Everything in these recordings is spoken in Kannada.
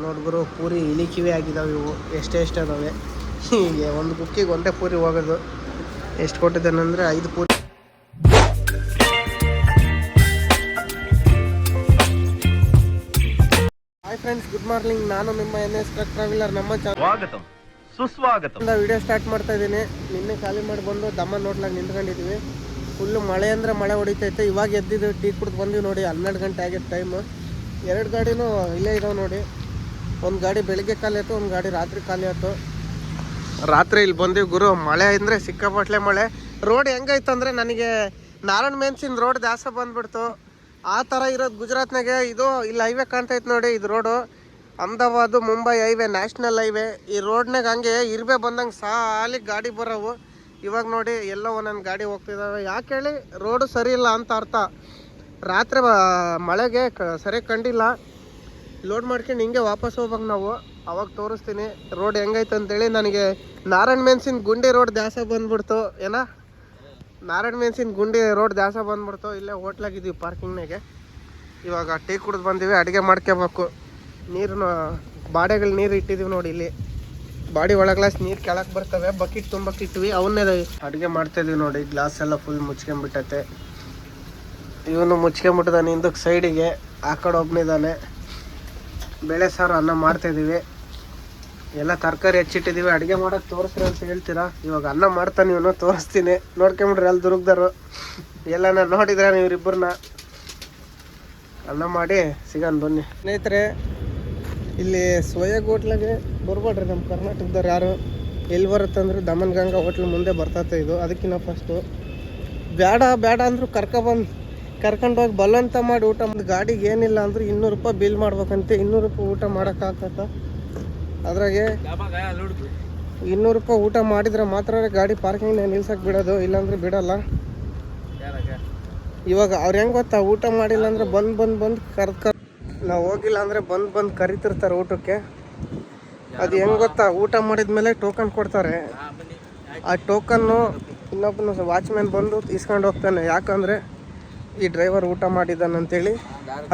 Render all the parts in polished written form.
ನೋಡ್ಗುರು ಪೂರಿ ಇಳಿಕಿವೆ ಆಗಿದಾವೆ ಇವು ಎಷ್ಟೆಷ್ಟು ಅದಾವೆ. ಹೀಗೆ ಒಂದು ಕುಕ್ಕಿಗೆ ಒಂದೇ ಪೂರಿ ಹೋಗೋದು. ಎಷ್ಟು ಕೊಟ್ಟಿದ್ದಾನಂದರೆ 5 puri. Hi friends, good morning. ನಾನು ನಿಮ್ಮ NS ಟ್ರಕ್ ಟ್ರಾವೆಲರ್. ನಮ್ಮ ಸ್ವಾಗತಂ ಸುಸ್ವಾಗತಂ ವಿಡಿಯೋ ಸ್ಟಾರ್ಟ್ ಮಾಡ್ತಾ ಇದ್ದೀನಿ. ನಿನ್ನೆ ಖಾಲಿ ಮಾಡಿ ಬಂದು ದಮ್ಮ ನೋಡ್ಲಾಗ ನಿಂತ್ಕೊಂಡಿದ್ದೀವಿ. ಫುಲ್ಲು ಮಳೆ ಅಂದರೆ ಮಳೆ ಹೊಡಿತೈತೆ. ಇವಾಗ ಎದ್ದಿದ್ದು ಟೀ ಕುಡ್ದು ಬಂದೀವಿ ನೋಡಿ. 12 ಗಂಟೆ ಆಗಿತ್ತು ಟೈಮು. 2 ಗಾಡಿನೂ ಇಲ್ಲೇ ಇದಾವೆ ನೋಡಿ. ಒಂದು ಗಾಡಿ ಬೆಳಿಗ್ಗೆ ಖಾಲಿ ಆಯ್ತು, ಒಂದು ಗಾಡಿ ರಾತ್ರಿ ಖಾಲಿ ಆಯ್ತು. ರಾತ್ರಿ ಇಲ್ಲಿ ಬಂದೀವಿ ಗುರು. ಮಳೆ ಅಂದರೆ ಸಿಕ್ಕಾಪಟ್ಲೆ ಮಳೆ. ರೋಡ್ ಹೆಂಗೈತೆ ಅಂದರೆ ನನಗೆ ನಾರಾಯಣ್ ಮೇನ್ಸಿನ ರೋಡ್ ದಾಸ ಬಂದ್ಬಿಡ್ತು. ಆ ಥರ ಇರೋದು ಗುಜರಾತ್ನಾಗೆ. ಇದು ಇಲ್ಲಿ ಹೈವೇ ಕಾಣ್ತೈತೆ ನೋಡಿ. ಇದು road Ahmedabad Mumbai highway, national highway. ಈ ರೋಡ್ನಾಗ ಹಂಗೆ ಇರ್ಬೇ ಬಂದಂಗೆ ಸಾಲಿಗೆ ಗಾಡಿ ಬರೋವು. ಇವಾಗ ನೋಡಿ ಎಲ್ಲ ಒಂದೊಂದು ಗಾಡಿ ಹೋಗ್ತಿದ್ದಾವೆ. ಯಾಕೆ ಹೇಳಿ, ರೋಡು ಸರಿ ಇಲ್ಲ ಅಂತ ಅರ್ಥ. ರಾತ್ರಿ ಮಳೆಗೆ ಸರಿಯಾಗಿ ಕಂಡಿಲ್ಲ. ಲೋಡ್ ಮಾಡ್ಕೊಂಡು ಹಿಂಗೆ ವಾಪಸ್ ಹೋಗ್ಬೇಕು ನಾವು. ಅವಾಗ ತೋರಿಸ್ತೀನಿ ರೋಡ್ ಹೆಂಗೈತೆ ಅಂತೇಳಿ. ನನಗೆ ನಾರಾಯಣ್ ಮೇನ್ಸಿನ ಗುಂಡಿ ರೋಡ್ ದಾಸ ಬಂದ್ಬಿಡ್ತು. ನಾರಾಯಣ್ ಮೇನ್ಸಿನ ಗುಂಡಿ ರೋಡ್ ದಾಸ ಬಂದ್ಬಿಡ್ತು. ಇಲ್ಲೇ ಹೋಟ್ಲಾಗಿದ್ದೀವಿ ಪಾರ್ಕಿಂಗ್ನಾಗೆ. ಇವಾಗ ಟೀ ಕುಡಿದು ಬಂದೀವಿ. ಅಡುಗೆ ಮಾಡ್ಕೋಬೇಕು. ನೀರನ್ನು ಬಾಡೆಗಳು ನೀರು ಇಟ್ಟಿದ್ದೀವಿ ನೋಡಿ. ಇಲ್ಲಿ ಬಾಡಿ ಒಳಗ್ಲಾಸ್ ನೀರು ಕೆಳಕ್ಕೆ ಬರ್ತವೆ. ಬಕೆಟ್ ತುಂಬಕ್ಕಿಟ್ವಿ. ಅವನ್ನೇ ಅಡುಗೆ ಮಾಡ್ತಾಯಿದ್ದೀವಿ ನೋಡಿ. ಗ್ಲಾಸ್ ಎಲ್ಲ ಫುಲ್ ಮುಚ್ಕೊಂಬಿಟ್ಟೈತೆ. ಇವನು ಮುಚ್ಕೊಂಬಿಟ್ಟಿದ್ದಾನೆ ಹಿಂದಕ್ಕೆ ಸೈಡಿಗೆ. ಆ ಕಡೆ ಒಬ್ಬನಿದ್ದಾನೆ. ಬೇಳೆ ಸಾರು ಅನ್ನ ಮಾಡ್ತಾಯಿದ್ದೀವಿ. ಎಲ್ಲ ತರಕಾರಿ ಹೆಚ್ಚಿಟ್ಟಿದ್ದೀವಿ. ಅಡುಗೆ ಮಾಡೋಕ್ಕೆ ತೋರಿಸ್ರಿ ಅಂತ ಹೇಳ್ತೀರಾ. ಇವಾಗ ಅನ್ನ ಮಾಡ್ತಾನೆ ಇವನು, ತೋರಿಸ್ತೀನಿ. ನೋಡ್ಕೊಂಬಿಡ್ರಿ ಅಲ್ಲಿ ದುರ್ಗದಾರು ಎಲ್ಲ ನಾನು ನೋಡಿದ್ರೆ ಇವರಿಬ್ಬರನ್ನ. ಅನ್ನ ಮಾಡಿ ಸಿಗೋಣ ಬನ್ನಿ ಸ್ನೇಹಿತರೆ. ಇಲ್ಲಿ ಸೋಯಾಗ್ ಹೋಟ್ಲಾಗೆ ಬರ್ಬೇಡ್ರಿ ನಮ್ಮ ಕರ್ನಾಟಕದವ್ರು ಯಾರು. ಎಲ್ಲಿ ಬರುತ್ತೆ ಅಂದರೆ ದಮನ್ ಗಂಗಾ ಹೋಟ್ಲ್ ಮುಂದೆ ಬರ್ತೈತೆ ಇದು. ಅದಕ್ಕಿಂತ ಫಸ್ಟು ಬೇಡ ಅಂದರೂ ಕರ್ಕೊಂಡೋಗಿ ಬಲವಂತ ಮಾಡಿ ಊಟ ಮಾಡಿ. ಗಾಡಿಗೆ ಏನಿಲ್ಲ ಅಂದ್ರೆ 200 ರೂಪಾಯಿ ಬಿಲ್ ಮಾಡ್ಬೇಕಂತೆ. 200 ರೂಪಾಯಿ ಊಟ ಮಾಡೋಕ್ಕಾಗ್ತತ್ತ. ಅದ್ರಾಗೆ 200 ರೂಪಾಯಿ ಊಟ ಮಾಡಿದ್ರೆ ಮಾತ್ರ ಗಾಡಿ ಪಾರ್ಕಿಂಗ್ನಾಗ ನಿಲ್ಸಕ್ಕೆ ಬಿಡೋದು, ಇಲ್ಲಾಂದ್ರೆ ಬಿಡೋಲ್ಲ. ಇವಾಗ ಅವ್ರು ಹೆಂಗೆ ಗೊತ್ತಾ, ಊಟ ಮಾಡಿಲ್ಲ ಅಂದರೆ ಬಂದು ಕರ್ದು ನಾವು ಹೋಗಿಲ್ಲ ಅಂದರೆ ಬಂದು ಕರಿತಿರ್ತಾರೆ ಊಟಕ್ಕೆ. ಅದು ಹೆಂಗೆ ಗೊತ್ತಾ, ಊಟ ಮಾಡಿದ್ಮೇಲೆ ಟೋಕನ್ ಕೊಡ್ತಾರೆ. ಆ ಟೋಕನ್ನು ಇನ್ನೊಬ್ಬನ ವಾಚ್ಮ್ಯಾನ್ ಬಂದು ಇಸ್ಕೊಂಡು ಹೋಗ್ತಾನೆ. ಯಾಕಂದರೆ ಈ ಡ್ರೈವರ್ ಊಟ ಮಾಡಿದ್ದಾನಂತೇಳಿ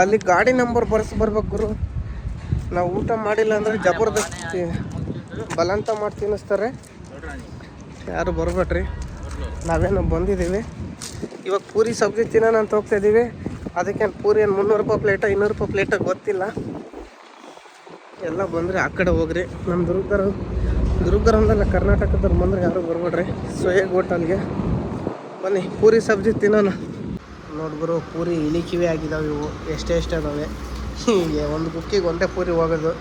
ಅಲ್ಲಿ ಗಾಡಿ ನಂಬರ್ ಬರ್ಬೇಕು ಗುರು. ನಾವು ಊಟ ಮಾಡಿಲ್ಲ ಅಂದರೆ ಜಬರ್ದಸ್ತಿ ಬಲಂತ ಮಾಡಿ ತಿನ್ನಿಸ್ತಾರೆ. ಯಾರು ಬರ್ಬೇಡ್ರಿ. ನಾವೇನೋ ಬಂದಿದ್ದೀವಿ. ಇವಾಗ ಪೂರಿ ಸಬ್ಜಿ ತಿನ್ನೋಣ ಅಂತ ಹೋಗ್ತಾಯಿದ್ದೀವಿ. ಅದಕ್ಕೆ ಪೂರಿ ಏನು 300 ರೂಪಾಯಿ ಪ್ಲೇಟ 200 ರೂಪಾಯಿ ಪ್ಲೇಟ ಗೊತ್ತಿಲ್ಲ. ಎಲ್ಲ ಬಂದರೆ ಆ ಕಡೆ ಹೋಗ್ರಿ. ನಮ್ಮ ದುರ್ಗರಂದಲ್ಲ ಕರ್ನಾಟಕದವ್ರು ಬಂದರೆ ಯಾರು ಬರ್ಬೇಡ್ರಿ. ಸೋಯಾಗ್ ಹೋಟಲ್ಗೆ ಬನ್ನಿ, ಪೂರಿ ಸಬ್ಜಿ ತಿನ್ನೋಣ. ನೋಡ್ಗುರು ಪೂರಿ ಇಳಿಕಿವೆ ಆಗಿದಾವೆ ಇವು ಎಷ್ಟೆಷ್ಟು ಅದಾವೆ. ಹೀಗೆ ಒಂದು ಕುಕ್ಕಿಗೆ ಒಂದೇ ಪೂರಿ ಹೋಗೋದು.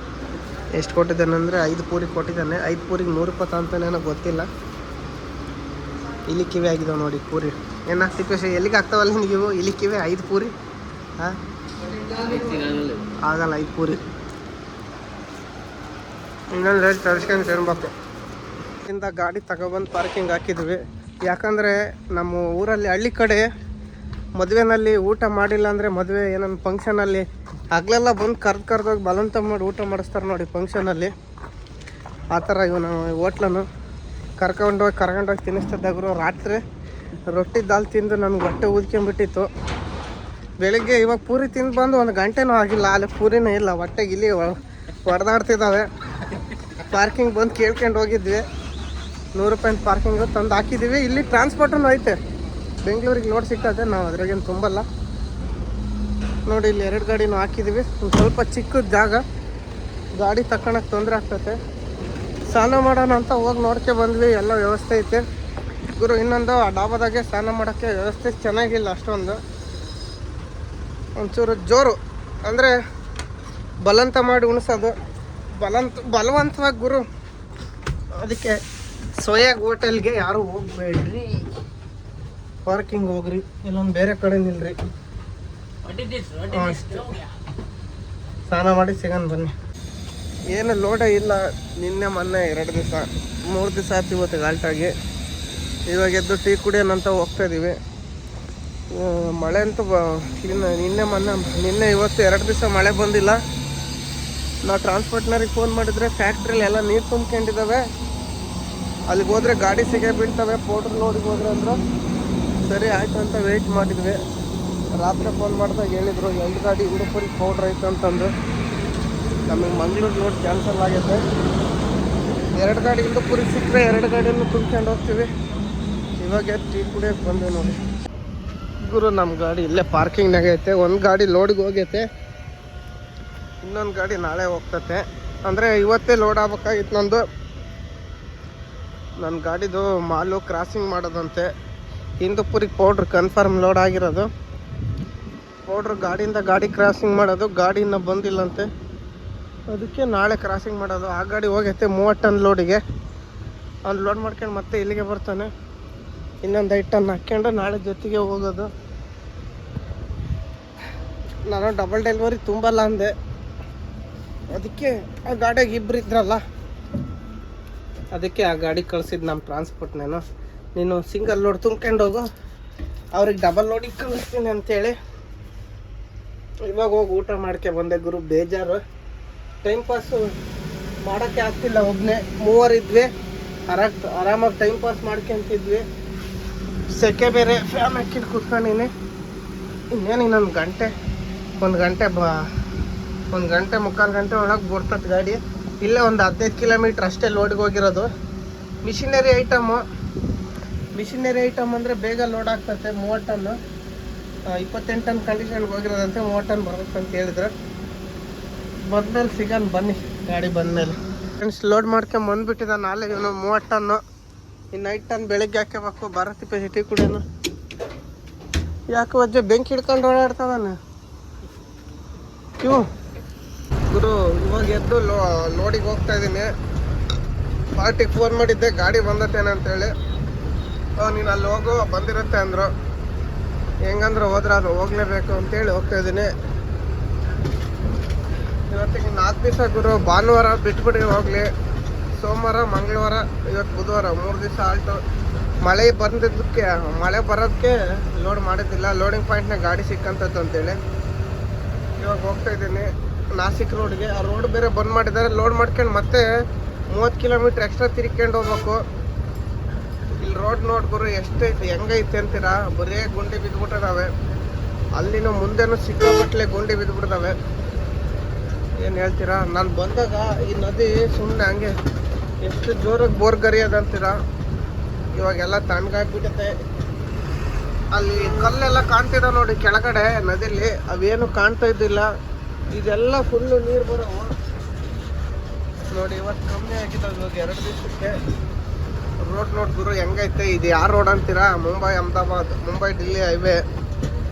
ಎಷ್ಟು ಕೊಟ್ಟಿದ್ದಾನಂದರೆ 5 ಪೂರಿ ಕೊಟ್ಟಿದ್ದಾನೆ. 5 ಪೂರಿಗೆ 100 ರೂಪಾಯಿ ಅಂತಾನೇನೋ ಗೊತ್ತಿಲ್ಲ. ಇಳಿಕಿವೆ ಆಗಿದಾವೆ ನೋಡಿ ಪೂರಿ. ಏನಾಗ್ತಿಪ್ಪೇಶ ಎಲ್ಲಿಗೆ ಆಗ್ತಾವಲ್ಲ ನೀವು ಇಳಿಕಿವೆ 5 ಪೂರಿ? ಹಾಂ ಆಗಲ್ಲ 5 ಪೂರಿ. ಇನ್ನೊಂದು ರೇಟ್ ತರಿಸ್ಕೊಂಡು ತಿನ್ಬೇಕು. ಇಂದ ಗಾಡಿ ತಗೊಬಂದು ಪಾರ್ಕಿಂಗ್ ಹಾಕಿದ್ವಿ. ಯಾಕಂದರೆ ನಮ್ಮ ಊರಲ್ಲಿ ಹಳ್ಳಿ ಕಡೆ ಮದುವೆನಲ್ಲಿ ಊಟ ಮಾಡಿಲ್ಲ ಅಂದರೆ, ಮದುವೆ ಏನೊಂದು ಫಂಕ್ಷನಲ್ಲಿ ಹಗಲೆಲ್ಲ ಬಂದು ಕರ್ದೋಗಿ ಬಲವಂತ ಮಾಡಿ ಊಟ ಮಾಡಿಸ್ತಾರೆ ನೋಡಿ ಫಂಕ್ಷನಲ್ಲಿ. ಆ ಥರ ಇವನು ಹೋಟ್ಲನ್ನು ಕರ್ಕೊಂಡೋಗಿ ತಿನ್ನಿಸ್ತಿದ್ದಾಗರು. ರಾತ್ರಿ ರೊಟ್ಟಿ ದಾಲ್ ತಿಂದು ನನಗೆ ಹೊಟ್ಟೆ ಊದ್ಕೊಂಬಿಟ್ಟಿತ್ತು. ಬೆಳಗ್ಗೆ ಇವಾಗ ಪೂರಿ ತಿಂದು ಬಂದು 1 ಗಂಟೆನೂ ಆಗಿಲ್ಲ. ಅಲ್ಲಿ ಪೂರಿನೇ ಇಲ್ಲ. ಹೊಟ್ಟೆಗೆ ಇಲ್ಲಿ ಹೊಡೆದಾಡ್ತಿದ್ದಾವೆ. ಪಾರ್ಕಿಂಗ್ ಬಂದು ಕೇಳ್ಕೊಂಡು ಹೋಗಿದ್ವಿ. 100 ರೂಪಾಯಿ ಪಾರ್ಕಿಂಗು ತಂದು ಹಾಕಿದ್ದೀವಿ. ಇಲ್ಲಿ ಟ್ರಾನ್ಸ್ಪೋರ್ಟೂ ಐತೆ. ಬೆಂಗಳೂರಿಗೆ ಲೋಡ್ ಸಿಗ್ತದೆ. ನಾವು ಅದ್ರಾಗೇನು ತುಂಬಲ್ಲ ನೋಡಿ. ಇಲ್ಲಿ 2 ಗಾಡಿನೂ ಹಾಕಿದ್ದೀವಿ. ಒಂದು ಸ್ವಲ್ಪ ಚಿಕ್ಕ ಜಾಗ, ಗಾಡಿ ತಗೊಳಕ್ಕೆ ತೊಂದರೆ ಆಗ್ತೈತೆ. ಸ್ನಾನ ಮಾಡೋಣ ಅಂತ ಹೋಗಿ ನೋಡ್ಕೆ ಬಂದ್ವಿ. ಎಲ್ಲ ವ್ಯವಸ್ಥೆ ಐತೆ ಗುರು. ಇನ್ನೊಂದು ಆ ಡಾಬಾದಾಗೆ ಸ್ನಾನ ಮಾಡೋಕ್ಕೆ ವ್ಯವಸ್ಥೆ ಚೆನ್ನಾಗಿಲ್ಲ ಅಷ್ಟೊಂದು. ಒಂಚೂರು ಜೋರು ಅಂದರೆ ಬಲವಂತ ಮಾಡಿ ಉಣಿಸೋದು. ಬಲವಂತವಾಗಿ ಗುರು. ಅದಕ್ಕೆ ಸೋಯಾಗ್ ಹೋಟೆಲ್ಗೆ ಯಾರು ಹೋಗ್ಬೇಡ್ರಿ. ಪಾರ್ಕಿಂಗ್ ಹೋಗ್ರಿ, ಇಲ್ಲೊಂದು ಬೇರೆ ಕಡೆ ನಿಲ್ರಿ. ಸ್ನಾನ ಮಾಡಿ ಸಿಗೋಣ ಬನ್ನಿ. ಏನು ಲೋಡೇ ಇಲ್ಲ. ನಿನ್ನೆ ಮೊನ್ನೆ 2 ದಿವಸ 3 ದಿವಸ ಆಯ್ತು ಇವತ್ತು ಗಾಲ್ಟಾಗಿ. ಇವಾಗ ಎದ್ದು ಟೀ ಕುಡಿಯೋಣಂತ ಹೋಗ್ತಾಯಿದ್ದೀವಿ. ಮಳೆ ಅಂತೂ ನಿನ್ನೆ ಇವತ್ತು 2 ದಿವಸ ಮಳೆ ಬಂದಿಲ್ಲ. ನಾವು ಟ್ರಾನ್ಸ್ಪೋರ್ಟ್ನವ್ರಿಗೆ ಫೋನ್ ಮಾಡಿದರೆ ಫ್ಯಾಕ್ಟ್ರಿಲಿ ಎಲ್ಲ ನೀರು ತುಂಬ್ಕೊಂಡಿದ್ದಾವೆ. ಅಲ್ಲಿಗೆ ಹೋದರೆ ಗಾಡಿ ಸಿಗೇ ಬೀಳ್ತವೆ. ಪೌಡ್ರ್ ಲೋಡಿಗೆ ಹೋದ್ರೆ ಅಂದ್ರೆ ಸರಿ ಆಯಿತು ಅಂತ ವೆಯ್ಟ್ ಮಾಡಿದ್ವಿ. ರಾತ್ರಿ ಫೋನ್ ಮಾಡಿದಾಗ ಹೇಳಿದರು 2 ಗಾಡಿ ಉಡುಪುರಿಗೆ ಪೌಡ್ರ್ ಐತೆ ಅಂತಂದು. ನಮಗೆ ಮಂಗ್ಳೂರು ಲೋಡ್ ಕ್ಯಾನ್ಸಲ್ ಆಗೈತೆ. 2 ಗಾಡಿ ಇಂದಪುರಿಗೆ ಸಿಕ್ಕರೆ 2 ಗಾಡಿಯನ್ನು ತುಂಬ್ಕೊಂಡು ಹೋಗ್ತೀವಿ. ಇವಾಗ ಟೀ ಕುಡಿಯೋಕೆ ಬಂದೆ ನೋಡಿ ಗುರು. ನಮ್ಮ ಗಾಡಿ ಇಲ್ಲೇ ಪಾರ್ಕಿಂಗ್ನಾಗ ಐತೆ. ಒಂದು ಗಾಡಿ ಲೋಡಿಗೆ ಹೋಗೈತೆ, ಇನ್ನೊಂದು ಗಾಡಿ ನಾಳೆ ಹೋಗ್ತತೆ. ಅಂದರೆ ಇವತ್ತೇ ಲೋಡ್ ಆಗ್ಬೇಕಾಗಿತ್ತು ನಂದು. ನನ್ನ ಗಾಡಿದು ಮಾಲು ಕ್ರಾಸಿಂಗ್ ಮಾಡೋದಂತೆ. ಇಂದಪುರಿಗೆ ಪೌಡ್ರ್ ಕನ್ಫರ್ಮ್ ಲೋಡ್ ಆಗಿರೋದು. ಪೌಡ್ರ್ ಗಾಡಿಯಿಂದ ಗಾಡಿ ಕ್ರಾಸಿಂಗ್ ಮಾಡೋದು, ಗಾಡಿ ಇನ್ನೂ ಬಂದಿಲ್ಲಂತೆ, ಅದಕ್ಕೆ ನಾಳೆ ಕ್ರಾಸಿಂಗ್ ಮಾಡೋದು. ಆ ಗಾಡಿ ಹೋಗೈತೆ 30 ಟನ್ ಲೋಡಿಗೆ. ಅವ್ನು ಲೋಡ್ ಮಾಡ್ಕೊಂಡು ಮತ್ತೆ ಇಲ್ಲಿಗೆ ಬರ್ತಾನೆ. ಇನ್ನೊಂದು 5 ಟನ್ ಹಾಕ್ಕೊಂಡು ನಾಳೆ ಜೊತೆಗೆ ಹೋಗೋದು. ನಾನು ಡಬಲ್ ಡೆಲಿವರಿ ತುಂಬಲ್ಲ ಅಂದೆ, ಅದಕ್ಕೆ ಆ ಗಾಡಿಯಾಗ ಇಬ್ಬರು ಇದ್ರಲ್ಲ, ಅದಕ್ಕೆ ಆ ಗಾಡಿ ಕಳ್ಸಿದ್ದು ನಮ್ಮ ಟ್ರಾನ್ಸ್ಪೋರ್ಟ್ನೇನು. ನೀನು ಸಿಂಗಲ್ ಲೋಡ್ ತುಂಬ್ಕೊಂಡು ಹೋಗು, ಅವ್ರಿಗೆ ಡಬಲ್ ಲೋಡಿಗೆ ಕಳಿಸ್ತೀನಿ ಅಂತೇಳಿ ಇವಾಗ ಹೋಗಿ ಊಟ ಮಾಡ್ಕೆ ಬಂದೆ ಗುರು. ಬೇಜಾರು, ಟೈಮ್ ಪಾಸು ಮಾಡೋಕ್ಕೆ ಆಗ್ತಿಲ್ಲ. ಒಬ್ಬನೇ 3 ಇದ್ವಿ, ಆರಾಮಾಗಿ ಟೈಮ್ ಪಾಸ್ ಮಾಡ್ಕೊಂತಿದ್ವಿ. ಸೆಕೆ ಬೇರೆ, ಫ್ಯಾನ್ ಹಾಕಿಟ್ಟು ಕೂತ್ಕೊಂಡಿನಿ. ಇನ್ನೇನು ಇನ್ನೊಂದು ಗಂಟೆ, ಒಂದು ಗಂಟೆ ಮುಕ್ಕಾಲು ಗಂಟೆ ಒಳಗೆ ಬರ್ತದೆ ಗಾಡಿ. ಇಲ್ಲೇ ಒಂದು 15 ಕಿಲೋಮೀಟ್ರ್ ಅಷ್ಟೇ ಲೋಡಿಗೆ ಹೋಗಿರೋದು. ಮಿಷಿನರಿ ಐಟಮ್ ಅಂದರೆ ಬೇಗ ಲೋಡ್ ಆಗ್ತದೆ. 30 ಟನ್ನು 28 ಟನ್ ಕಂಡೀಷನ್ಗೆ ಹೋಗಿರೋದಂತೆ. 30 ಟನ್ ಬರ್ಬೇಕಂತ ಹೇಳಿದ್ರು. ಬಂದ್ಮೇಲೆ ಸಿಗೋಣ ಬನ್ನಿ, ಗಾಡಿ ಬಂದಮೇಲೆ. ಫ್ರೆಂಡ್ಸ್ ಲೋಡ್ ಮಾಡ್ಕೊಂಡು ಬಂದುಬಿಟ್ಟಿದ್ದ. ನಾಳೆ ಇವನು 30 ಟನ್ನು, ಇನ್ನು 5 ಟನ್ ಬೆಳಗ್ಗೆ ಹಾಕಬೇಕು. ಭಾರತಿ ಟೀ ಕುಡಿಯೋನು. ಯಾಕೆ ವಜ್ಜೆ ಬೆಂಕಿ ಹಿಡ್ಕೊಂಡು ಓಡಾಡ್ತದಾನೆ ಇವು ಗುರು. ಇವಾಗ ಎದ್ದು ಲೋಡಿಗೆ ಹೋಗ್ತಾ ಇದ್ದೀನಿ. ಪಾರ್ಟಿಗೆ ಫೋನ್ ಮಾಡಿದ್ದೆ ಗಾಡಿ ಬಂದತ್ತೇನೆ ಅಂತೇಳಿ. ನೀನು ಅಲ್ಲಿ ಹೋಗು, ಬಂದಿರುತ್ತೆ ಅಂದರು. ಹೆಂಗಂದ್ರೆ ಹೋದ್ರೆ ಅದು ಹೋಗ್ಲೇಬೇಕು ಅಂತೇಳಿ ಹೋಗ್ತಾ ಇದ್ದೀನಿ. ಇವತ್ತಿಗೆ 4 ದಿವಸ ಗುರು. ಭಾನುವಾರ ಬಿಟ್ಬಿಡಿ ಹೋಗಲಿ, ಸೋಮವಾರ ಮಂಗಳವಾರ ಇವತ್ತು ಬುಧವಾರ 3 ದಿವಸ ಆಲ್ಟು. ಮಳೆ ಬರೋದಕ್ಕೆ ಲೋಡ್ ಮಾಡಿದ್ದಿಲ್ಲ. ಲೋಡಿಂಗ್ ಪಾಯಿಂಟ್ನಾಗ ಗಾಡಿ ಸಿಕ್ಕಂಥದ್ದು ಅಂತೇಳಿ ಇವಾಗ ಹೋಗ್ತಾ ಇದ್ದೀನಿ ನಾಸಿಕ್ ರೋಡ್ಗೆ. ಆ ರೋಡ್ ಬೇರೆ ಬಂದ್ ಮಾಡಿದ್ದಾರೆ. ಲೋಡ್ ಮಾಡ್ಕೊಂಡು ಮತ್ತೆ 30 ಕಿಲೋಮೀಟ್ರ್ ಎಕ್ಸ್ಟ್ರಾ ತಿರ್ಕೊಂಡು ಹೋಗ್ಬೇಕು. ಇಲ್ಲಿ ರೋಡ್ ನೋಡ್ಗುರು ಎಷ್ಟೈತೆ, ಹೆಂಗೈತೆ ಅಂತೀರಾ. ಬರೀ ಗುಂಡಿ ಬಿದ್ದುಬಿಟ್ಟಿದ್ದಾವೆ. ಅಲ್ಲಿನೂ ಮುಂದೆನೂ ಸಿಕ್ಕಾಪಟ್ಲೆ ಗುಂಡಿ ಬಿದ್ದುಬಿಟ್ಟಿದ್ದಾವೆ. ಏನು ಹೇಳ್ತೀರಾ. ನಾನು ಬಂದಾಗ ಈ ನದಿ ಸುಮ್ಮನೆ ಹಂಗೆ ಎಷ್ಟು ಜೋರಾಗಿ ಬೋರ್ ಗರಿಯೋದಂತೀರಾ. ಇವಾಗೆಲ್ಲ ತಣ್ಣಗಾಗ್ಬಿಟ್ಟೈತೆ. ಅಲ್ಲಿ ಕಲ್ಲೆಲ್ಲ ಕಾಣ್ತಿದ್ದಾವೆ ನೋಡಿ ಕೆಳಗಡೆ ನದಿಲಿ, ಅವೇನು ಕಾಣ್ತಾ ಇದ್ದಿಲ್ಲ. ಇದೆಲ್ಲ ಫುಲ್ಲು ನೀರು ಬರೋವು ನೋಡಿ. ಇವತ್ತು ಕಮ್ಮಿ ಆಗಿದ್ದಾವೆ ಇವಾಗ 2 ದಿವಸಕ್ಕೆ. ರೋಡ್ ನೋಡ್ಗುರು ಹೆಂಗೈತೆ. ಇದು ಯಾವ ರೋಡ್ ಅಂತೀರಾ, ಮುಂಬೈ ಡಿಲ್ಲಿ ಹೈವೇ.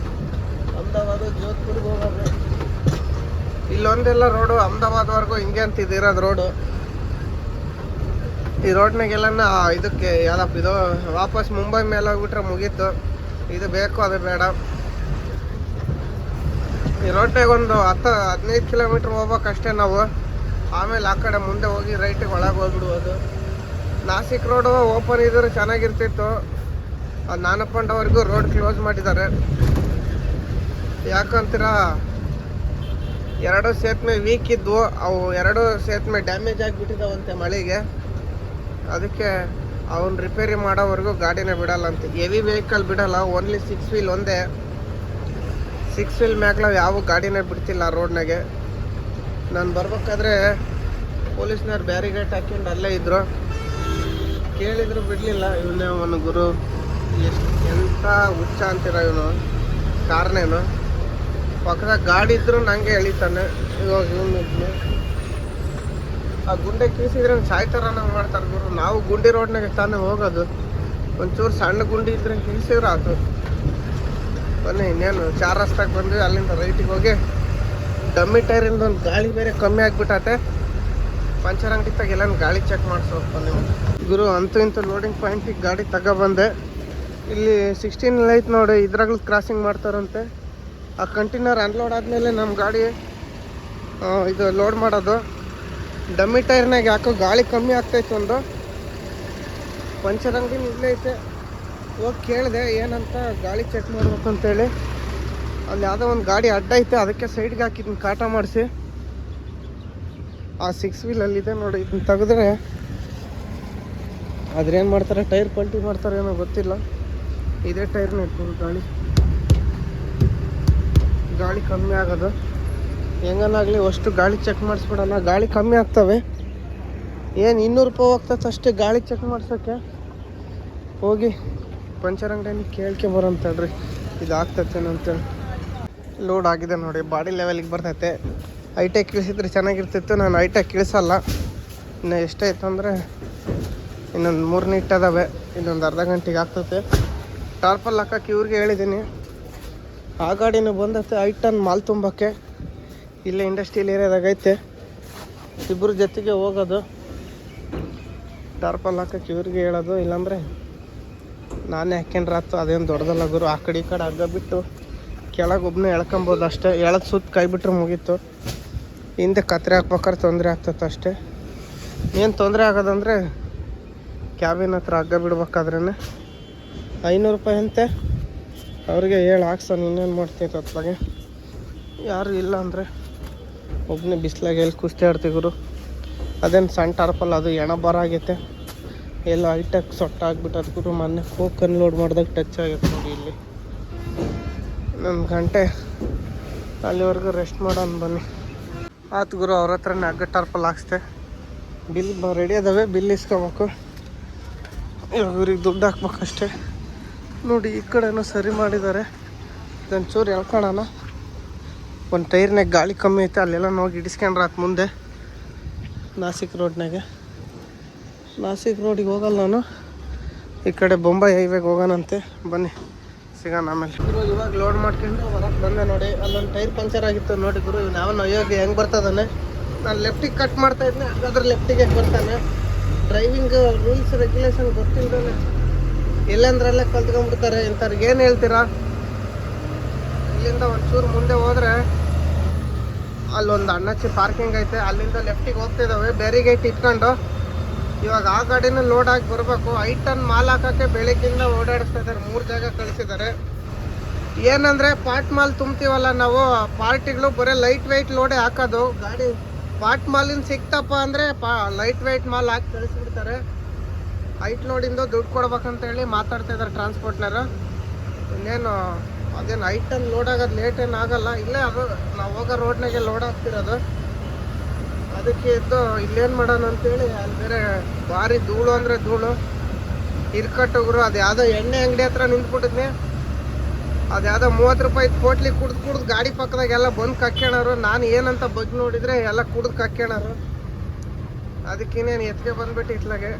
ಅಹಮದಾಬಾದ್ ಜೋಧ್ಪುರ್ಗೆ ಹೋಗೋದು. ಇಲ್ಲೊಂದೆಲ್ಲ ರೋಡು ಅಹಮದಾಬಾದ್ವರೆಗೂ ಹಿಂಗೆ ಅಂತಿದ್ದಿರೋದು ರೋಡು. ಈ ರೋಡ್ನಾಗೆಲ್ಲ ಇದಕ್ಕೆ ಯಾವ್ದಪ್ಪ ಇದು, ವಾಪಸ್ ಮುಂಬೈ ಮೇಲೆ ಹೋಗ್ಬಿಟ್ರೆ ಮುಗೀತು. ಇದು ಬೇಕು ಅದು ಬೇಡ. ಈ ರೋಡ್ನಾಗ ಒಂದು 10-15 ಕಿಲೋಮೀಟ್ರ್ ಹೋಗ್ಬೇಕಷ್ಟೇ ನಾವು. ಆಮೇಲೆ ಆ ಕಡೆ ಮುಂದೆ ಹೋಗಿ ರೈಟಿಗೆ ಒಳಗೆ ಹೋಗ್ಬಿಡ್ಬೋದು. ನಾಸಿಕ್ ರೋಡು ಓಪನ್ ಇದ್ರೆ ಚೆನ್ನಾಗಿರ್ತಿತ್ತು. ಅದು ನಾನಪ್ಪಂಡವರೆಗೂ ರೋಡ್ ಕ್ಲೋಸ್ ಮಾಡಿದ್ದಾರೆ. ಯಾಕಂತೀರಾ, 2 ಸೇತುವೆ ವೀಕ್ ಇದ್ವು. ಅವು 2 ಸೇತುವೆ ಡ್ಯಾಮೇಜ್ ಆಗಿಬಿಟ್ಟಿದ್ದಾವಂತೆ ಮಳೆಗೆ. ಅದಕ್ಕೆ ಅವನ್ನ ರಿಪೇರಿ ಮಾಡೋವರೆಗೂ ಗಾಡಿನೇ ಬಿಡಲ್ಲ ಅಂತ. ಹೆವಿ ವೆಹಿಕಲ್ ಬಿಡಲ್ಲ, ಓನ್ಲಿ 6 ವೀಲ್ ಒಂದೇ. 6 ವೀಲ್ ಮ್ಯಾಗ್ಲ ಯಾವ ಗಾಡಿನೇ ಬಿಡ್ತಿಲ್ಲ ರೋಡ್ನಾಗೆ. ನಾನು ಬರ್ಬೇಕಾದ್ರೆ ಪೊಲೀಸ್ನವ್ರು ಬ್ಯಾರಿಗೇಟ್ ಹಾಕ್ಕೊಂಡು ಅಲ್ಲೇ ಇದ್ರು. ಕೇಳಿದ್ರು ಬಿಡಲಿಲ್ಲ. ಇವನೇ ಅವನು ಗುರು. ಎಂಥ ಹುಚ್ಚ ಅಂತೀರ ಇವನು. ಕಾರ್ನೇನು ಪಕ್ಕದಾಗ ಗಾಡಿ ಇದ್ರು ನಂಗೆ ಎಳಿತಾನೆ. ಇವಾಗ ಇವನು ಆ ಗುಂಡೆ ಕೀಸಿದ್ರೆ ಸಾಯ್ತಾರ ನಂಗೆ ಮಾಡ್ತಾರೆ ಗುರು. ನಾವು ಗುಂಡಿ ರೋಡ್ನಾಗೆ ತಾನೇ ಹೋಗೋದು. ಒಂಚೂರು ಸಣ್ಣ ಗುಂಡಿ ಇದ್ರೆ ಕೀಸಿದ್ರೆ ಆಯ್ತು. ಬನ್ನಿ ಇನ್ನೇನು 4 ರಸ್ತೆಗೆ ಬಂದ್ವಿ. ಅಲ್ಲಿಂದ ರೈಟಿಗೆ ಹೋಗಿ ಡಮ್ಮಿ ಟೈರಿಂದ ಒಂದು ಗಾಳಿ ಬೇರೆ ಕಮ್ಮಿ ಆಗಿಬಿಟ್ಟತೆ. ಪಂಚರ್ ಅಂಗಡಿ ತಗ ಎಲ್ಲ ಗಾಳಿ ಚೆಕ್ ಮಾಡಿಸೋಪ್ಪ ನೀವು ಗುರು. ಅಂತೂ ಇಂತೂ ಲೋಡಿಂಗ್ ಪಾಯಿಂಟಿಗೆ ಗಾಡಿ ತಗೊಬಂದೆ. ಇಲ್ಲಿ 16 ಐತೆ ನೋಡಿ, ಇದ್ರಾಗ್ಲೂ ಕ್ರಾಸಿಂಗ್ ಮಾಡ್ತಾರಂತೆ. ಆ ಕಂಟೈನರ್ ಅನ್ಲೋಡ್ ಆದಮೇಲೆ ನಮ್ಮ ಗಾಡಿ ಇದು ಲೋಡ್ ಮಾಡೋದು. ಡಮ್ಮಿ ಟೈರ್ನಾಗ ಯಾಕೋ ಗಾಳಿ ಕಮ್ಮಿ ಆಗ್ತೈತೆ. ಒಂದು ಪಂಚರ್ ಅಂಗಡಿ ಇಲ್ಲೇ ಐತೆ. ಹೋಗಿ ಕೇಳಿದೆ ಏನಂತ, ಗಾಳಿ ಚೆಕ್ ಮಾಡ್ಬೇಕು ಅಂತೇಳಿ. ಅಲ್ಲಿ ಯಾವುದೋ ಒಂದು ಗಾಡಿ ಅಡ್ಡ ಐತೆ, ಅದಕ್ಕೆ ಸೈಡ್ಗೆ ಹಾಕಿದ್ದೀನಿ ಕಾಟ ಮಾಡಿಸಿ. ಆ 6 ವೀಲ್ ಅಲ್ಲಿದೆ ನೋಡಿ. ಇದನ್ನ ತೆಗೆದ್ರೆ ಅದ್ರೇನು ಮಾಡ್ತಾರೆ, ಟೈರ್ ಪಲ್ಟಿ ಮಾಡ್ತಾರೆ ಏನೋ ಗೊತ್ತಿಲ್ಲ. ಇದೇ ಟೈರ್ನ ಇಟ್ಕೊಂಡು ಗಾಳಿ ಕಮ್ಮಿ ಆಗೋದು. ಹೆಂಗನಾಗಲಿ ಅಷ್ಟು ಗಾಳಿ ಚೆಕ್ ಮಾಡಿಸ್ಬಿಡೋಣ. ಗಾಳಿ ಕಮ್ಮಿ ಆಗ್ತವೆ, ಏನು 200 ರೂಪಾಯಿ ಹೋಗ್ತದೆ ಅಷ್ಟೇ ಗಾಳಿ ಚೆಕ್ ಮಾಡ್ಸೋಕ್ಕೆ. ಹೋಗಿ ಪಂಚರ್ ಅಂಗಡಿಯಲ್ಲಿ ಕೇಳ್ಕೊಂಬರಂತ ಹೇಳ್ರಿ ಇದು ಆಗ್ತೈತೇನೋ ಅಂತೇಳಿ. ಲೋಡ್ ಆಗಿದೆ ನೋಡಿ, ಬಾಡಿ ಲೆವೆಲಿಗೆ ಬರ್ತೈತೆ. ಹೈಟೆಕ್ ಇಳಿಸಿದ್ರೆ ಚೆನ್ನಾಗಿರ್ತಿತ್ತು, ನಾನು ಹೈಟೆಕ್ ಇಳಿಸಲ್ಲ. ಇನ್ನು ಎಷ್ಟಾಯ್ತು ಅಂದರೆ ಇನ್ನೊಂದು 3 ನಿಟ್ ಅದಾವೆ, ಇನ್ನೊಂದು ಅರ್ಧ ಗಂಟೆಗೆ ಆಗ್ತೈತೆ. ಟಾರ್ಪಲ್ ಹಾಕಕ್ಕೆ ಇವ್ರಿಗೆ ಹೇಳಿದ್ದೀನಿ. ಆ ಗಾಡಿನೂ ಬಂದೈತೆ 5 ಟನ್ ಮಾಲ್ ತುಂಬಕ್ಕೆ. ಇಲ್ಲೇ ಇಂಡಸ್ಟ್ರಿಯಲ್ ಏರಿಯಾದಾಗ ಐತೆ, ಇಬ್ಬರು ಜೊತೆಗೆ ಹೋಗೋದು. ಟಾರ್ಪಲ್ ಹಾಕಕ್ಕೆ ಇವ್ರಿಗೆ ಹೇಳೋದು, ಇಲ್ಲಾಂದರೆ ನಾನೇ ಹಾಕ್ಯಂಡ್ರಾತು. ಅದೇನು ದೊಡ್ಡದಲ್ಲ ಗುರು. ಆ ಕಡೆ ಈ ಕಡೆ ಹಗ್ಗ ಬಿಟ್ಟು ಕೆಳಗೆ ಒಬ್ಬನೇ ಎಳ್ಕೊಬೋದು ಅಷ್ಟೇ. ಎಳದ ಸುತ್ತ ಕೈ ಬಿಟ್ಟರೆ ಮುಗೀತು. ಹಿಂದೆ ಕತ್ರೆ ಹಾಕ್ಬೇಕಾದ್ರೆ ತೊಂದರೆ ಆಗ್ತೈತೆ ಅಷ್ಟೇ. ಏನು ತೊಂದರೆ ಆಗೋದಂದರೆ ಕ್ಯಾಬಿನ್ ಹತ್ರ ಹಗ್ಗ ಬಿಡ್ಬೇಕಾದ್ರೇ 500 ರೂಪಾಯಿ ಅಂತೆ. ಅವ್ರಿಗೆ ಹೇಳಿ ಹಾಕ್ಸೋನು, ಇನ್ನೇನು ಮಾಡ್ತೀನಿ ಅತ್ಲಾಗೆ. ಯಾರು ಇಲ್ಲ ಅಂದರೆ ಒಬ್ಬನೇ ಬಿಸ್ಲಾಗೆ ಎಲ್ಲಿ ಕುಸ್ತಿ ಆಡ್ತಿದ್ರು. ಅದೇನು ಸಣ್ಣ ಟಾರ್ಪಲ್, ಅದು ಎಣ ಬರ ಆಗೈತೆ. ಎಲ್ಲ ಹೈಟೆಕ್ ಸೊಟ್ಟ ಆಗ್ಬಿಟ್ಟು ಗುರು. ಮೊನ್ನೆ ಕೋಕ್ ಅನ್ಲೋಡ್ ಮಾಡಿದಾಗ ಟಚ್ ಆಗೈತೆ ನೋಡಿ ಇಲ್ಲಿ. ಇನ್ನೊಂದು ಗಂಟೆ ಅಲ್ಲಿವರೆಗೂ ರೆಸ್ಟ್ ಮಾಡೋಣ ಬನ್ನಿ. ಆತು ಗುರು, ಅವ್ರ ಹತ್ರನೇ ಹಗ್ಗ ಟಾರ್ಪಲ್ ಹಾಕ್ಸ್ದೆ. ಬಿಲ್ ರೆಡಿ ಅದಾವೆ, ಬಿಲ್ ಇಸ್ಕೋಬೇಕು. ಇವಾಗ ಇವ್ರಿಗೆ ದುಡ್ಡು ಹಾಕ್ಬೇಕಷ್ಟೇ. ನೋಡಿ ಈ ಕಡೆನೂ ಸರಿ ಮಾಡಿದ್ದಾರೆ. ಇದೊಂದು ಚೂರು ಎಳ್ಕೊಳ್ಳೋಣ. ಒಂದು ಟೈರ್ನಾಗ ಗಾಳಿ ಕಮ್ಮಿ ಐತೆ, ಅಲ್ಲೆಲ್ಲ ಹೋಗಿ ಇಡಿಸ್ಕೊಂಡ್ರೆ ಆತು ಮುಂದೆ ನಾಸಿಕ್ ರೋಡ್ನಾಗೆ. ನಾಸಿಕ್ ರೋಡಿಗೆ ಹೋಗಲ್ಲ ನಾನು, ಈ ಕಡೆ ಬೊಂಬೈ ಹೈವೇಗೆ ಹೋಗೋಣಂತೆ. ಬನ್ನಿ ಸಿಗೋಣ ಆಮೇಲೆ. ಇವಾಗ ಲೋಡ್ ಮಾಡ್ಕೊಂಡು ಹೊರಗೆ ಬಂದೆ ನೋಡಿ. ಅಲ್ಲೊಂದು ಟೈರ್ ಪಂಚರ್ ಆಗಿತ್ತು ನೋಡಿ ಗುರು. ಇವ್ನು ಯಾವನು ಅಯ್ಯೋಗಿ ಹೆಂಗೆ ಬರ್ತದಾನೆ. ನಾನು ಲೆಫ್ಟಿಗೆ ಕಟ್ ಮಾಡ್ತಾಯಿದ್ದೆ, ಹಾಗಾದ್ರೆ ಲೆಫ್ಟಿಗೆ ಬರ್ತಾನೆ. ಡ್ರೈವಿಂಗ್ ರೂಲ್ಸ್ ರೆಗ್ಯುಲೇಷನ್ ಗೊತ್ತಿಲ್ಲದೆ ಎಲ್ಲಂದ್ರಲ್ಲೇ ಕಲ್ತ್ಕೊಂಡ್ಬಿಡ್ತಾರೆ. ಇಂಥವ್ರಿಗೆ ಏನು ಹೇಳ್ತೀರಾ? ಇಲ್ಲಿಂದ ಒಂಚೂರು ಮುಂದೆ ಹೋದರೆ ಅಲ್ಲೊಂದು ಅಣ್ಣಚ್ಚಿ ಪಾರ್ಕಿಂಗ್ ಐತೆ, ಅಲ್ಲಿಂದ ಲೆಫ್ಟಿಗೆ ಹೋಗ್ತಿದ್ದಾವೆ ಬ್ಯಾರಿಗೇಟ್ ಇಟ್ಕೊಂಡು. ಇವಾಗ ಆ ಗಾಡಿನ ಲೋಡ್ ಆಗಿ ಬರಬೇಕು. 5 ಟನ್ ಮಾಲ್ ಹಾಕೋಕ್ಕೆ ಬೆಳಗ್ಗಿಂದ ಓಡಾಡಿಸ್ತಾ ಇದ್ದಾರೆ. 3 ಜಾಗ ಕಳಿಸಿದ್ದಾರೆ. ಏನಂದರೆ ಪಾಟ್ ಮಾಲ್ ತುಂಬ್ತೀವಲ್ಲ ನಾವು, ಪಾರ್ಟಿಗಳು ಬರೀ ಲೈಟ್ ವೆಯ್ಟ್ ಲೋಡೇ ಹಾಕೋದು. ಗಾಡಿ ಪಾಟ್ ಮಾಲಿನ ಸಿಕ್ತಪ್ಪ ಅಂದರೆ ಲೈಟ್ ವೆಯ್ಟ್ ಮಾಲ್ ಹಾಕಿ ಕಳಿಸ್ಬಿಡ್ತಾರೆ. ಹೈಟ್ ಲೋಡಿಂದು ದುಡ್ಡು ಕೊಡ್ಬೇಕಂತೇಳಿ ಮಾತಾಡ್ತಾ ಇದ್ದಾರೆ ಟ್ರಾನ್ಸ್ಪೋರ್ಟ್ನರು. ಇನ್ನೇನು ಅದೇನು 5 ಟನ್ ಲೋಡ್ ಆಗೋದು ಲೇಟ್ ಏನು ಆಗಲ್ಲ. ಇಲ್ಲೇ ಅದು ನಾವು ಹೋಗೋ ರೋಡ್ನಾಗೆ ಲೋಡ್ ಆಗ್ತಿರೋದು. ಅದಕ್ಕೆ ಇದ್ದು ಇಲ್ಲೇನು ಮಾಡೋಣ ಅಂತೇಳಿ ಅಲ್ಲಿ ಬೇರೆ ಭಾರಿ ಧೂಳು ಅಂದರೆ ಧೂಳು ಇರ್ಕಟ್ಟುಗುರು. ಅದು ಯಾವುದೋ ಎಣ್ಣೆ ಅಂಗಡಿ ಹತ್ರ ನಿಂತ್ಬಿಟ್ಟಿದ್ನಿ. ಅದು ಯಾವುದೋ 30 ರೂಪಾಯಿ ಪೋಟ್ಲಿ ಕುಡ್ದು ಗಾಡಿ ಪಕ್ಕದಾಗ ಎಲ್ಲ ಬಂದು ಕಕ್ಕ್ಯಣರು. ನಾನು ಏನಂತ ಬಗ್ಗೆ ನೋಡಿದರೆ ಎಲ್ಲ ಕುಡ್ದು ಕಕ್ಕ್ಯಣರು. ಅದಕ್ಕಿನ್ನೇನು ಎತ್ತಿಗೆ ಬಂದ್ಬಿಟ್ಟು ಇತ್ಲಾಗೆ